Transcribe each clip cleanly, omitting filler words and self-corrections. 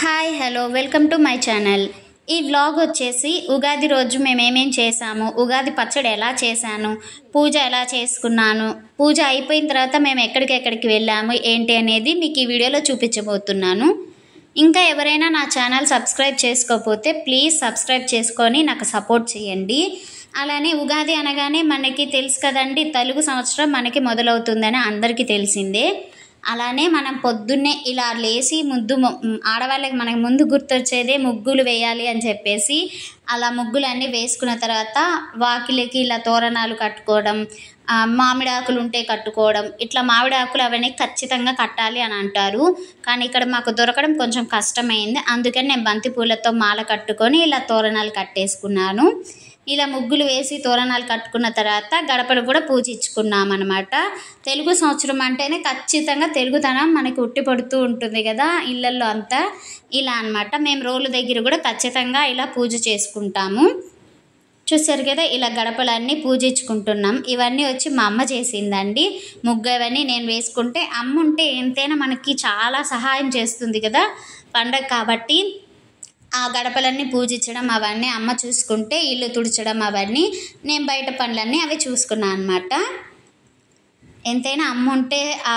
Hi hello welcome to my channel. ఈ vlog వచ్చేసి ఉగాది రోజు మేము ఏమేం చేసాము, ఉగాది పచ్చడి ఎలా చేశాను, పూజ ఎలా చేసుకున్నాను, పూజ అయిపోయిన తర్వాత మేము ఎక్కడికి వెళ్ళాము ఏంటి అనేది మీకు ఈ వీడియోలో చూపించబోతున్నాను. ఇంకా ఎవరైనా నా ఛానల్ సబ్స్క్రైబ్ చేసుకోకపోతే ప్లీజ్ సబ్స్క్రైబ్ చేసుకొని నాకు సపోర్ట్ చేయండి. అలానే ఉగాది అనగానే మనకి తెలుసు కదండి, తెలుగు సంవత్సరం మనకి మొదలవుతుందని అందరికీ తెలిసిందే. అలానే మనం పొద్దున్నే ఇలా లేచి ఆడవాళ్ళకి మనకు ముందు గుర్తొచ్చేదే ముగ్గులు వేయాలి అని చెప్పేసి అలా ముగ్గులన్నీ వేసుకున్న తర్వాత వాకిలికి ఇలా తోరణాలు కట్టుకోవడం, మామిడి ఆకులు ఉంటే కట్టుకోవడం, ఇట్లా మామిడి ఆకులు అవన్నీ ఖచ్చితంగా కట్టాలి అని అంటారు. కానీ ఇక్కడ మాకు దొరకడం కొంచెం కష్టమైంది, అందుకని నేను బంతి పూలతో మాల కట్టుకొని ఇలా తోరణాలు కట్టేసుకున్నాను. ఇలా ముగ్గులు వేసి తోరణాలు కట్టుకున్న తర్వాత గడపను కూడా పూజించుకున్నాం అనమాట. తెలుగు సంవత్సరం అంటేనే ఖచ్చితంగా తెలుగుతనం మనకి ఉట్టిపడుతూ ఉంటుంది కదా ఇళ్ళల్లో అంతా. ఇలా అనమాట మేము రోలు దగ్గర కూడా ఖచ్చితంగా ఇలా పూజ చేసుకుంటాము. చూసారు కదా, ఇలా గడపలన్నీ పూజించుకుంటున్నాం. ఇవన్నీ వచ్చి మా అమ్మ చేసిందండి. ముగ్గు అవన్నీ నేను వేసుకుంటే అమ్మ ఉంటే ఎంతైనా మనకి చాలా సహాయం చేస్తుంది కదా పండగ కాబట్టి. ఆ గడపలన్నీ పూజించడం అవన్నీ అమ్మ చూసుకుంటే, ఇల్లు తుడచడం అవన్నీ నేను బయట పనులన్నీ అవి చూసుకున్నాను అనమాట. ఎంతైనా అమ్మ ఉంటే ఆ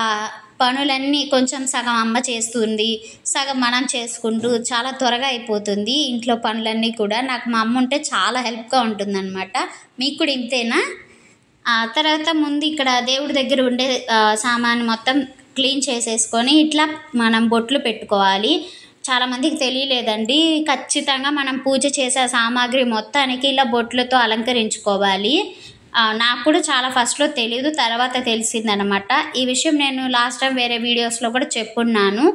పనులన్నీ కొంచెం సగం అమ్మ చేస్తుంది, సగం మనం చేసుకుంటూ చాలా త్వరగా అయిపోతుంది ఇంట్లో పనులన్నీ కూడా. నాకు మా అమ్మ ఉంటే చాలా హెల్ప్గా ఉంటుందన్నమాట. మీకు కూడా ఇంతేనా? తర్వాత ముందు ఇక్కడ దేవుడి దగ్గర ఉండే సామాను మొత్తం క్లీన్ చేసేసుకొని ఇట్లా మనం బొట్లు పెట్టుకోవాలి. చాలామందికి తెలియలేదండి, ఖచ్చితంగా మనం పూజ చేసే సామాగ్రి మొత్తానికి ఇలా బొట్లతో అలంకరించుకోవాలి. నాకు కూడా చాలా ఫస్ట్లో తెలీదు, తర్వాత తెలిసిందనమాట. ఈ విషయం నేను లాస్ట్ టైం వేరే వీడియోస్లో కూడా చెప్పున్నాను.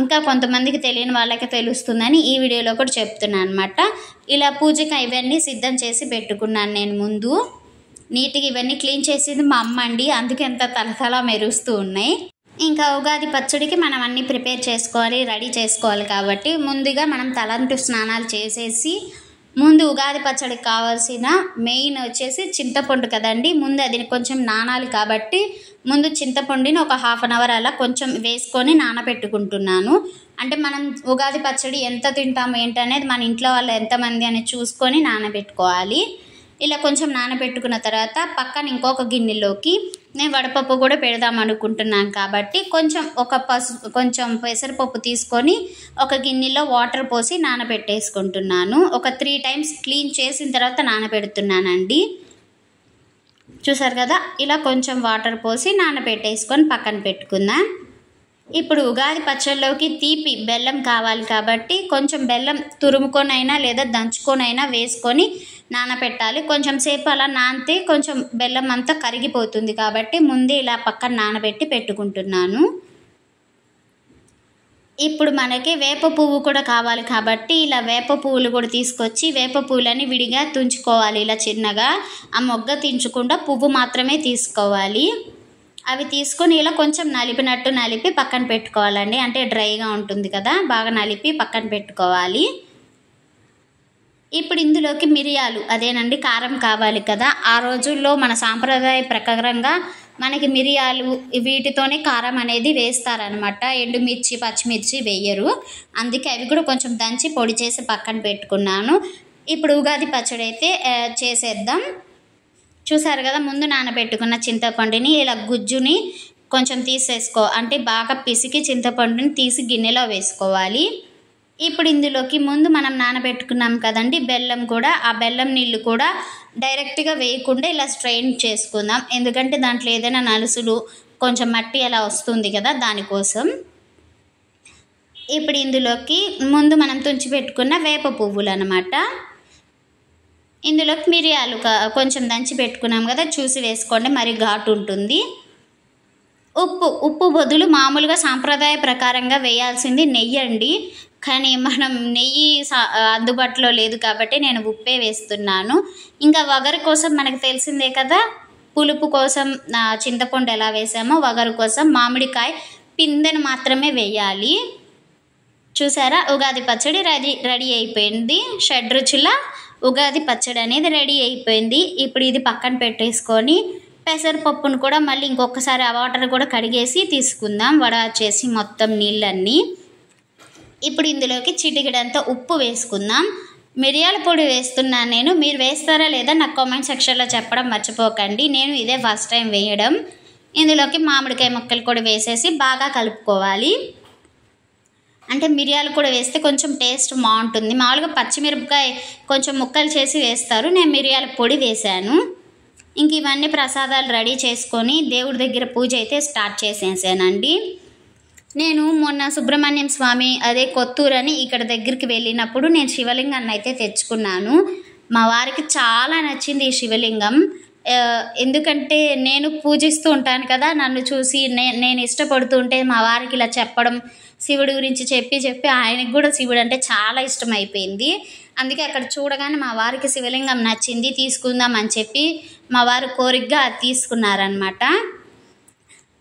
ఇంకా కొంతమందికి తెలియని వాళ్ళకి తెలుస్తుందని ఈ వీడియోలో కూడా చెప్తున్నాను అనమాట. ఇలా పూజకి ఇవన్నీ సిద్ధం చేసి పెట్టుకున్నాను నేను ముందు. నీట్గా ఇవన్నీ క్లీన్ చేసేది మా అమ్మ అండి, అందుకే ఎంత తలతల మెరుస్తూ ఉన్నాయి. ఇంకా ఉగాది పచ్చడికి మనం అన్నీ ప్రిపేర్ చేసుకోవాలి, రెడీ చేసుకోవాలి కాబట్టి ముందుగా మనం తలంటు స్నానాలు చేసేసి ముందు ఉగాది పచ్చడికి కావాల్సిన మెయిన్ వచ్చేసి చింతపండు కదండి. ముందు అది కొంచెం నానాలి కాబట్టి ముందు చింతపండుని ఒక 1/2 అవర్ అలా కొంచెం వేసుకొని నానబెట్టుకుంటున్నాను. అంటే మనం ఉగాది పచ్చడి ఎంత తింటాము ఏంటనేది మన ఇంట్లో వాళ్ళు ఎంతమంది అనేది చూసుకొని నానబెట్టుకోవాలి. ఇలా కొంచెం నానబెట్టుకున్న తర్వాత పక్కన ఇంకొక గిన్నెలోకి నేను వడపప్పు కూడా పెడదాం అనుకుంటున్నాను కాబట్టి కొంచెం పెసరపప్పు తీసుకొని ఒక గిన్నెలో వాటర్ పోసి నానబెట్టేసుకుంటున్నాను. ఒక 3 టైమ్స్ క్లీన్ చేసిన తర్వాత నానబెడుతున్నానండి. చూసారు కదా, ఇలా కొంచెం వాటర్ పోసి నానబెట్టేసుకొని పక్కన పెట్టుకుందాం. ఇప్పుడు ఉగాది పచ్చడిలోకి తీపి బెల్లం కావాలి కాబట్టి కొంచెం బెల్లం తురుముకొనైనా లేదా దంచుకొనైనా వేసుకొని నానబెట్టాలి. కొంచెం సేపు అలా నానితే కొంచెం బెల్లం అంతా కరిగిపోతుంది కాబట్టి ముందే ఇలా పక్కన నానబెట్టి పెట్టుకుంటున్నాను. ఇప్పుడు మనకి వేప పువ్వు కూడా కావాలి కాబట్టి ఇలా వేప పువ్వులు కూడా తీసుకొచ్చి వేప పువ్వులని విడిగా తుంచుకోవాలి. ఇలా చిన్నగా ఆ మొగ్గ తుంచకుండా పువ్వు మాత్రమే తీసుకోవాలి. అవి తీసుకొని ఇలా కొంచెం నలిపి పక్కన పెట్టుకోవాలండి. అంటే డ్రైగా ఉంటుంది కదా, బాగా నలిపి పక్కన పెట్టుకోవాలి. ఇప్పుడు ఇందులోకి మిరియాలు, అదేనండి కారం కావాలి కదా. ఆ రోజుల్లో మన సాంప్రదాయ ప్రకారంగా మనకి మిరియాలు వీటితోనే కారం అనేది వేస్తారనమాట. ఎండుమిర్చి పచ్చిమిర్చి వేయరు, అందుకే అవి కూడా కొంచెం దంచి పొడి చేసి పక్కన పెట్టుకున్నాను. ఇప్పుడు ఉగాది పచ్చడి అయితే చేసేద్దాం. చూసారు కదా, ముందు నానబెట్టుకున్న చింతపండుని ఇలా గుజ్జుని కొంచెం అంటే బాగా పిసికి చింతపండుని తీసి గిన్నెలో వేసుకోవాలి. ఇప్పుడు ఇందులోకి ముందు మనం నానబెట్టుకున్నాం కదండి బెల్లం కూడా, ఆ బెల్లం నీళ్ళు కూడా డైరెక్ట్గా వేయకుండా ఇలా స్ట్రెయిన్ చేసుకుందాం. ఎందుకంటే దాంట్లో ఏదైనా నలుసులు కొంచెం మట్టి అలా వస్తుంది కదా, దానికోసం. ఇప్పుడు ఇందులోకి ముందు మనం తుంచి పెట్టుకున్న వేప పువ్వులు అన్నమాట. ఇందులోకి మిరియాలు కొంచెం దంచి పెట్టుకున్నాం కదా, చూసి వేసుకోండి, మరి ఘాటు ఉంటుంది. ఉప్పు బదులు మామూలుగా సాంప్రదాయ ప్రకారంగా వేయాల్సింది నెయ్యి అండి, కానీ మనం నెయ్యి అందుబాటులో లేదు కాబట్టి నేను ఉప్పే వేస్తున్నాను. ఇంకా వగరు కోసం మనకు తెలిసిందే కదా, పులుపు కోసం చింతపండు ఎలా వేసామో వగరు కోసం మామిడికాయ పిందెను మాత్రమే వేయాలి. చూసారా, ఉగాది పచ్చడి రెడీ అయిపోయింది. షడ్రుచుల ఉగాది పచ్చడి అనేది రెడీ అయిపోయింది. ఇప్పుడు ఇది పక్కన పెట్టేసుకొని పెసరపప్పును కూడా మళ్ళీ ఇంకొకసారి ఆ వాటర్ కూడా కడిగేసి తీసుకుందాం, వడ చేసి మొత్తం నీళ్ళన్నీ. ఇప్పుడు ఇందులోకి చిటికెడంత ఉప్పు వేసుకుందాం. మిరియాల పొడి వేస్తున్నాను నేను. మీరు వేస్తారా లేదా నాకు కామెంట్ సెక్షన్లో చెప్పడం మర్చిపోకండి. నేను ఇదే ఫస్ట్ టైం వేయడం. ఇందులోకి మామిడికాయ ముక్కలు కూడా వేసేసి బాగా కలుపుకోవాలి. అంటే మిరియాలు కూడా వేస్తే కొంచెం టేస్ట్ బాగుంటుంది. మామూలుగా పచ్చిమిరపకాయ కొంచెం ముక్కలు చేసి వేస్తారు, నేను మిరియాల పొడి వేశాను. ఇంక ఇవన్నీ ప్రసాదాలు రెడీ చేసుకొని దేవుడి దగ్గర పూజ అయితే స్టార్ట్ చేసేసానండి. నేను మొన్న సుబ్రహ్మణ్యం స్వామి అదే కొత్తూరు అని ఇక్కడ దగ్గరికి వెళ్ళినప్పుడు నేను శివలింగాన్ని అయితే తెచ్చుకున్నాను. మా వారికి చాలా నచ్చింది ఈ శివలింగం. ఎందుకంటే నేను పూజిస్తూ ఉంటాను కదా, నన్ను చూసి నేను ఇష్టపడుతూ ఉంటే మా వారికి ఇలా చెప్పడం, శివుడి గురించి చెప్పి ఆయనకు కూడా శివుడు అంటే చాలా ఇష్టం అయిపోయింది. అందుకే అక్కడ చూడగానే మా వారికి శివలింగం నచ్చింది, తీసుకుందాం అని చెప్పి మా వారు కోరికగా అది తీసుకున్నారనమాట.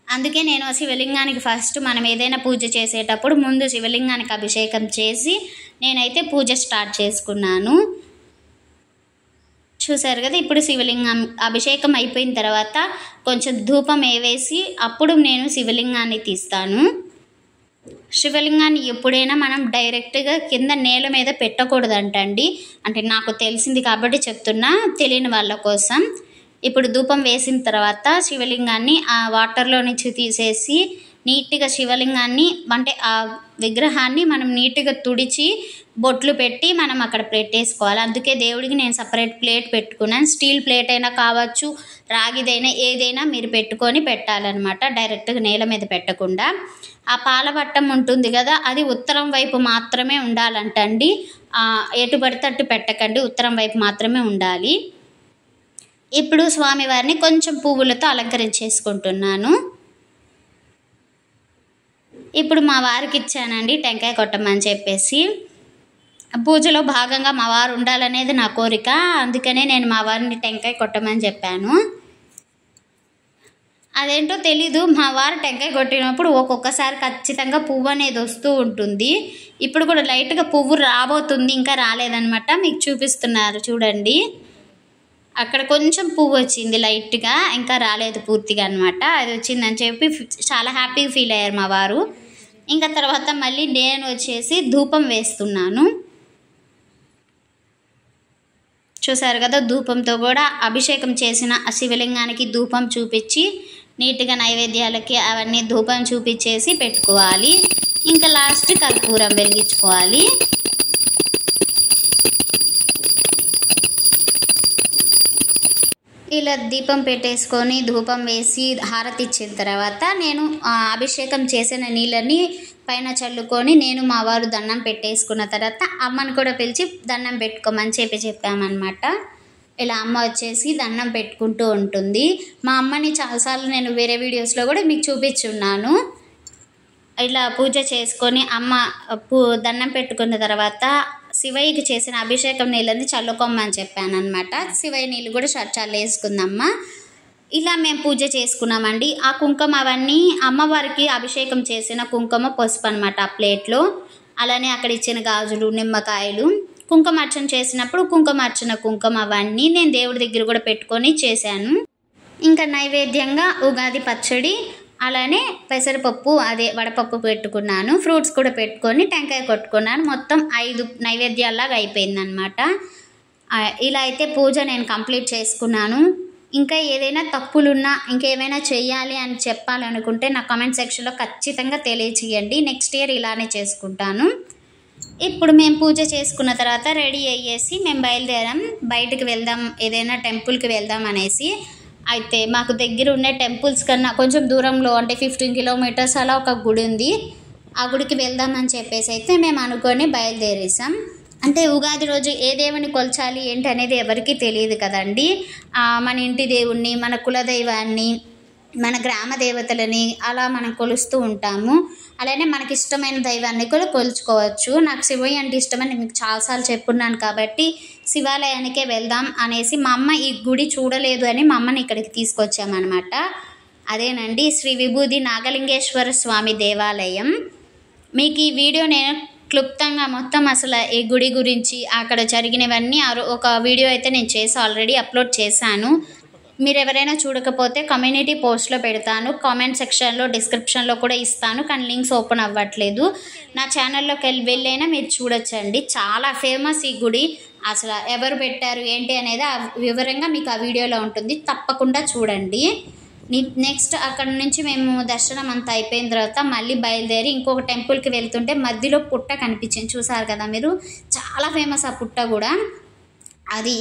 అందుకే నేను శివలింగానికి ఫస్ట్ మనం ఏదైనా పూజ చేసేటప్పుడు ముందు శివలింగానికి అభిషేకం చేసి నేనైతే పూజ స్టార్ట్ చేసుకున్నాను. చూసారు కదా, ఇప్పుడు శివలింగం అభిషేకం అయిపోయిన తర్వాత కొంచెం ధూపం వేసి అప్పుడు నేను శివలింగాన్ని తీస్తాను. శివలింగాన్ని ఎప్పుడైనా మనం డైరెక్ట్గా కింద నేల మీద పెట్టకూడదంటండి. అంటే నాకు తెలిసింది కాబట్టి చెప్తున్నా, తెలియని వాళ్ళ కోసం. ఇప్పుడు ధూపం వేసిన తర్వాత శివలింగాన్ని ఆ వాటర్లో నుంచి తీసేసి నీట్గా శివలింగాన్ని అంటే ఆ విగ్రహాన్ని మనం నీట్గా తుడిచి బొట్లు పెట్టి మనం అక్కడ పెట్టేసుకోవాలి. అందుకే దేవుడికి నేను సపరేట్ ప్లేట్ పెట్టుకున్నాను. స్టీల్ ప్లేట్ అయినా కావచ్చు, రాగిదైనా ఏదైనా మీరు పెట్టుకొని పెట్టాలన్నమాట, డైరెక్ట్గా నేల మీద పెట్టకుండా. ఆ పాలపట్టం ఉంటుంది కదా, అది ఉత్తరం వైపు మాత్రమే ఉండాలంటండి. ఎటు పడితే అటు పెట్టకండి, ఉత్తరం వైపు మాత్రమే ఉండాలి. ఇప్పుడు స్వామివారిని కొంచెం పువ్వులతో అలంకరించేసుకుంటున్నాను. ఇప్పుడు మా వారికి ఇచ్చానండి టెంకాయ కొట్టమని చెప్పేసి. పూజలో భాగంగా మా వారు ఉండాలనేది నా కోరిక, అందుకనే నేను మా వారిని టెంకాయ కొట్టమని చెప్పాను. అదేంటో తెలీదు, మా వారు టెంకాయ కొట్టినప్పుడు ఒక్కొక్కసారి ఖచ్చితంగా పువ్వు అనేది వస్తూ ఉంటుంది. ఇప్పుడు కూడా లైట్గా పువ్వు రాబోతుంది, ఇంకా రాలేదనమాట. మీకు చూపిస్తున్నారు చూడండి, అక్కడ కొంచెం పువ్వు వచ్చింది లైట్గా, ఇంకా రాలేదు పూర్తిగా అనమాట. అది వచ్చిందని చెప్పి చాలా హ్యాపీగా ఫీల్ అయ్యారు మా వారు. ఇంకా తర్వాత మళ్ళీ నేను వచ్చేసి ధూపం వేస్తున్నాను. చూసారు కదా, ధూపంతో కూడా అభిషేకం చేసిన శివలింగానికి ధూపం చూపించి నీట్గా నైవేద్యాలకి అవన్నీ ధూపం చూపించేసి పెట్టుకోవాలి. ఇంకా లాస్ట్ కర్పూరం వెలిగించుకోవాలి. ఇలా దీపం పెట్టేసుకొని ధూపం వేసి హారతి ఇచ్చిన తర్వాత నేను అభిషేకం చేసిన నీళ్ళని పైన చల్లుకొని నేను మా వారు దండం పెట్టేసుకున్న తర్వాత అమ్మని కూడా పిలిచి దండం పెట్టుకోమని చెప్పామన్నమాట. ఇలా అమ్మ వచ్చేసి దండం పెట్టుకుంటూ ఉంటుంది. మా అమ్మని చాలాసార్లు నేను వేరే వీడియోస్లో కూడా మీకు చూపించున్నాను. ఇలా పూజ చేసుకొని అమ్మ దండం పెట్టుకున్న తర్వాత శివయ్యకి చేసిన అభిషేకం నీళ్ళని చల్లుకోమని చెప్పాను అనమాట. శివయ్య నీళ్ళు కూడా చల్లేసుకుందమ్మ. ఇలా మేము పూజ చేసుకున్నామండి. ఆ కుంకుమ అవన్నీ అమ్మవారికి అభిషేకం చేసిన కుంకుమ పసుపు అనమాట ఆ ప్లేట్లో. అలానే అక్కడ ఇచ్చిన గాజులు, నిమ్మకాయలు, కుంకుమార్చన చేసినప్పుడు కుంకుమ అవన్నీ నేను దేవుడి దగ్గర కూడా పెట్టుకొని చేశాను. ఇంకా నైవేద్యంగా ఉగాది పచ్చడి, అలానే పెసరపప్పు అదే వడపప్పు పెట్టుకున్నాను. ఫ్రూట్స్ కూడా పెట్టుకొని టెంకాయ కొట్టుకున్నాను. మొత్తం 5 నైవేద్యాల్లాగా అయిపోయిందనమాట. ఇలా అయితే పూజ నేను కంప్లీట్ చేసుకున్నాను. ఇంకా ఏదైనా తప్పులున్నా ఇంకేమైనా చెయ్యాలి అని చెప్పాలనుకుంటే నా కామెంట్ సెక్షన్లో ఖచ్చితంగా తెలియచేయండి. నెక్స్ట్ ఇయర్ ఇలానే చేసుకుంటాను. ఇప్పుడు మేము పూజ చేసుకున్న తర్వాత రెడీ అయ్యేసి మేము బయలుదేరాం. బయటకు వెళ్దాం, ఏదైనా టెంపుల్కి వెళ్దాం అనేసి. అయితే మాకు దగ్గర ఉన్న టెంపుల్స్ కన్నా కొంచెం దూరంలో అంటే 15 కిలోమీటర్స్ అలా ఒక గుడి ఉంది. ఆ గుడికి వెళ్దామని చెప్పేసి అయితే మేము అనుకొని బయలుదేరేసాం. అంటే ఉగాది రోజు ఏ దేవుని కొల్చాలి ఏంటి అనేది ఎవరికీ తెలియదు కదండి. మన ఇంటి దేవుణ్ణి, మన కులదైవాన్ని, మన గ్రామ దేవతలని అలా మనం కొలుస్తూ ఉంటాము. అలానే మనకి ఇష్టమైన దైవాన్ని కూడా కొలుచుకోవచ్చు. నాకు శివయ్య అంటే ఇష్టమని మీకు చాలాసార్లు చెప్పున్నాను కాబట్టి శివాలయానికే వెళ్దాం అనేసి మా అమ్మ ఈ గుడి చూడలేదు అని మా అమ్మని ఇక్కడికి తీసుకొచ్చామన్నమాట. అదేనండి శ్రీ విభూది నాగలింగేశ్వర స్వామి దేవాలయం. మీకు ఈ వీడియో నేను క్లుప్తంగా మొత్తం అసలు ఈ గుడి గురించి అక్కడ జరిగినవన్నీ ఒక వీడియో అయితే నేను చేసి ఆల్రెడీ అప్లోడ్ చేశాను. మీరు ఎవరైనా చూడకపోతే కమ్యూనిటీ పోస్ట్లో పెడతాను, కామెంట్ సెక్షన్లో డిస్క్రిప్షన్లో కూడా ఇస్తాను, కానీ లింక్స్ ఓపెన్ అవ్వట్లేదు. నా ఛానల్లోకి వెళ్ళైనా మీరు చూడొచ్చండి. చాలా ఫేమస్ ఈ గుడి. అసలు ఎవరు పెట్టారు ఏంటి అనేది వివరంగా మీకు ఆ వీడియోలో ఉంటుంది, తప్పకుండా చూడండి. నెక్స్ట్ అక్కడ నుంచి మేము దర్శనం అంతా అయిపోయిన తర్వాత మళ్ళీ బయలుదేరి ఇంకొక టెంపుల్కి వెళ్తుంటే మధ్యలో పుట్ట కనిపించింది, చూసారు కదా మీరు. చాలా ఫేమస్ ఆ పుట్ట కూడా.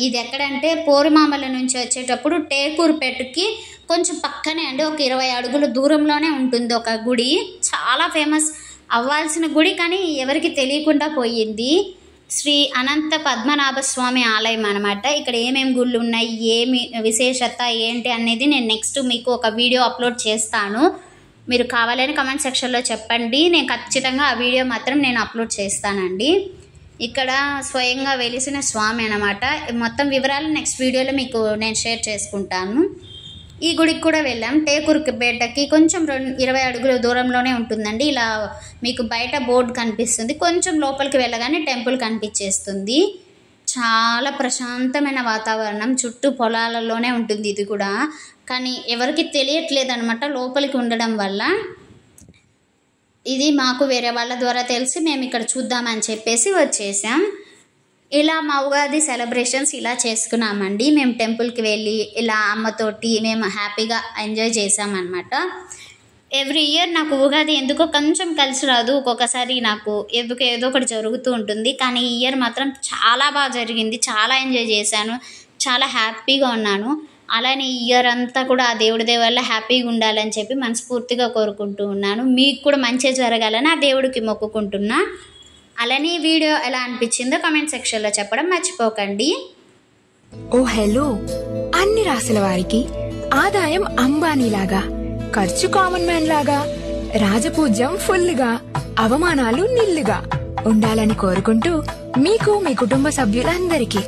ఇది ఎక్కడంటే పోరుమామల నుంచి వచ్చేటప్పుడు టేకూరుపేటకి కొంచెం పక్కనే అండి, ఒక 20 అడుగుల దూరంలోనే ఉంటుంది ఒక గుడి. చాలా ఫేమస్ అవ్వాల్సిన గుడి, కానీ ఎవరికి తెలియకుండా పోయింది. శ్రీ అనంత పద్మనాభ స్వామి ఆలయం అనమాట. ఇక్కడ ఏమేమి గుళ్ళు ఉన్నాయి, ఏమి విశేషత ఏంటి అనేది నేను నెక్స్ట్ మీకు ఒక వీడియో అప్లోడ్ చేస్తాను. మీరు కావాలని కామెంట్ సెక్షన్లో చెప్పండి, నేను ఖచ్చితంగా ఆ వీడియో మాత్రం నేను అప్లోడ్ చేస్తానండి. ఇక్కడ స్వయంగా వెలిసిన స్వామి అనమాట. మొత్తం వివరాలు నెక్స్ట్ వీడియోలో మీకు నేను షేర్ చేసుకుంటాను. ఈ గుడికి కూడా వెళ్ళాం. టేకూరుపేటకి కొంచెం 20 అడుగుల దూరంలోనే ఉంటుందండి. ఇలా మీకు బయట బోర్డు కనిపిస్తుంది, కొంచెం లోపలికి వెళ్ళగానే టెంపుల్ కనిపించేస్తుంది. చాలా ప్రశాంతమైన వాతావరణం, చుట్టూ పొలాలలోనే ఉంటుంది ఇది కూడా, కానీ ఎవరికి తెలియట్లేదు అనమాట లోపలికి ఉండడం వల్ల. ఇది మాకు వేరే వాళ్ళ ద్వారా తెలిసి మేము ఇక్కడ చూద్దామని చెప్పేసి వచ్చేసాం. ఇలా మా ఉగాది సెలబ్రేషన్స్ ఇలా చేసుకున్నామండి. మేము టెంపుల్కి వెళ్ళి ఇలా అమ్మతోటి మేము హ్యాపీగా ఎంజాయ్ చేసామన్నమాట. ఎవ్రీ ఇయర్ నాకు ఉగాది ఎందుకో కొంచెం కలిసి రాదు, ఒక్కొక్కసారి నాకు ఏదో ఒకటి జరుగుతూ ఉంటుంది. కానీ ఈ ఇయర్ మాత్రం చాలా బాగా జరిగింది, చాలా ఎంజాయ్ చేశాను, చాలా హ్యాపీగా ఉన్నాను. అలానే ఈ ఇయర్ అంతా కూడా ఆ దేవుడి వల్ల హ్యాపీగా ఉండాలని చెప్పి మనస్ఫూర్తిగా కోరుకుంటూ ఉన్నాను. మీకు కూడా మంచి జరగాలని ఆ దేవుడికి మొక్కుకుంటున్నా. అలానే ఈ వీడియో ఎలా అనిపించిందో కామెంట్ సెక్షన్లో చెప్పడం మర్చిపోకండి. ఓ హలో, అన్ని రాశుల వారికి ఆదాయం అంబానీలాగా, ఖర్చు కామన్ మ్యాన్ లాగా, రాజపూజ్యం ఫుల్గా, అవమానాలు నిల్లుగా ఉండాలని కోరుకుంటూ మీకు మీ కుటుంబ సభ్యులందరికీ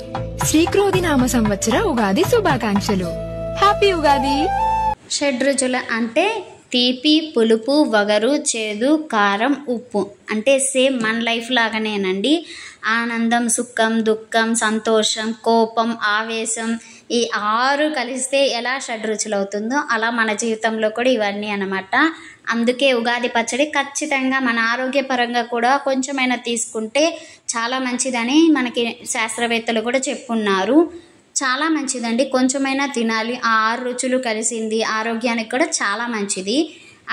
శ్రీక్రోధి నామ సంవత్సర ఉగాది శుభాకాంక్షలు. హ్యాపీ ఉగాది. షడ్రుచుల అంటే తీపి, పులుపు, వగరు, చేదు, కారం, ఉప్పు. అంటే సేమ్ మన లైఫ్ లాగానేనండి. ఆనందం, సుఖం, దుఃఖం, సంతోషం, కోపం, ఆవేశం, ఈ 6 కలిస్తే ఎలా షడ్రుచులు అవుతుందో అలా మన జీవితంలో కూడా ఇవన్నీ అన్నమాట. అందుకే ఉగాది పచ్చడి ఖచ్చితంగా మన ఆరోగ్యపరంగా కూడా కొంచెమైనా తీసుకుంటే చాలా మంచిదని మనకి శాస్త్రవేత్తలు కూడా చెప్పున్నారు. చాలా మంచిదండి, కొంచెమైనా తినాలి. ఆ 6 రుచులు కలిసింది ఆరోగ్యానికి కూడా చాలా మంచిది.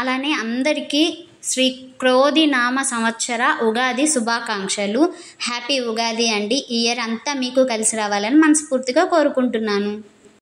అలానే అందరికీ శ్రీ క్రోధి నామ సంవత్సర ఉగాది శుభాకాంక్షలు. హ్యాపీ ఉగాది అండి. ఈ ఇయర్ అంతా మీకు కలిసి రావాలని మనస్ఫూర్తిగా కోరుకుంటున్నాను.